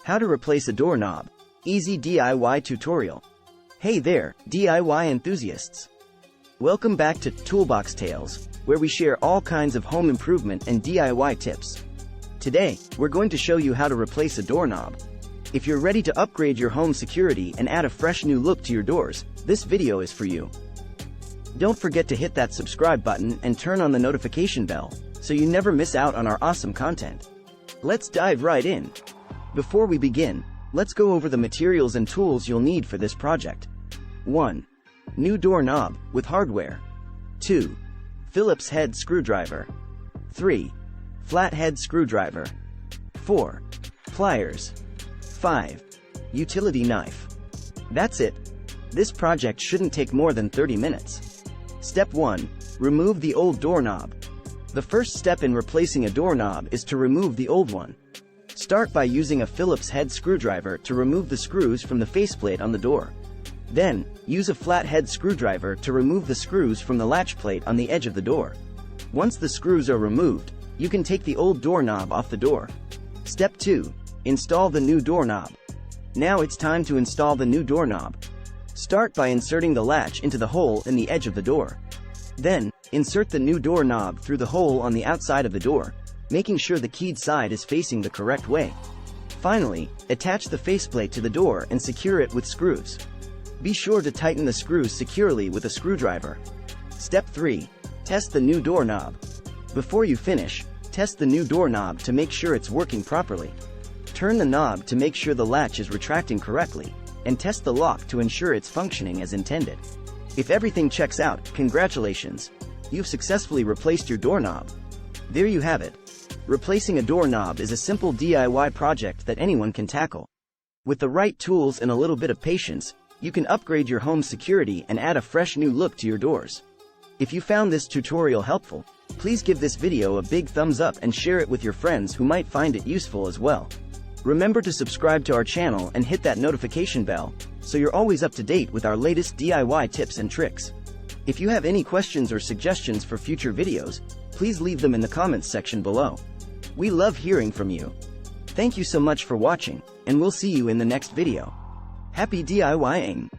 How to replace a doorknob. Easy DIY tutorial. Hey there, DIY enthusiasts. Welcome back to Toolbox Tales, where we share all kinds of home improvement and DIY tips. Today, we're going to show you how to replace a doorknob. If you're ready to upgrade your home security and add a fresh new look to your doors, this video is for you. Don't forget to hit that subscribe button and turn on the notification bell, so you never miss out on our awesome content. Let's dive right in. Before we begin, let's go over the materials and tools you'll need for this project. 1. New doorknob, with hardware. 2. Phillips head screwdriver. 3. Flathead screwdriver. 4. Pliers. 5. Utility knife. That's it. This project shouldn't take more than 30 minutes. Step 1. Remove the old doorknob. The first step in replacing a doorknob is to remove the old one. Start by using a Phillips head screwdriver to remove the screws from the faceplate on the door. Then, use a flathead screwdriver to remove the screws from the latch plate on the edge of the door. Once the screws are removed, you can take the old doorknob off the door. Step 2. Install the new doorknob. Now it's time to install the new doorknob. Start by inserting the latch into the hole in the edge of the door. Then, insert the new doorknob through the hole on the outside of the door, making sure the keyed side is facing the correct way. Finally, attach the faceplate to the door and secure it with screws. Be sure to tighten the screws securely with a screwdriver. Step 3. Test the new doorknob. Before you finish, test the new doorknob to make sure it's working properly. Turn the knob to make sure the latch is retracting correctly, and test the lock to ensure it's functioning as intended. If everything checks out, congratulations! You've successfully replaced your doorknob. There you have it. Replacing a doorknob is a simple DIY project that anyone can tackle. With the right tools and a little bit of patience, you can upgrade your home security and add a fresh new look to your doors. If you found this tutorial helpful, please give this video a big thumbs up and share it with your friends who might find it useful as well. Remember to subscribe to our channel and hit that notification bell, so you're always up to date with our latest DIY tips and tricks. If you have any questions or suggestions for future videos, please leave them in the comments section below. We love hearing from you. Thank you so much for watching, and we'll see you in the next video. Happy DIYing!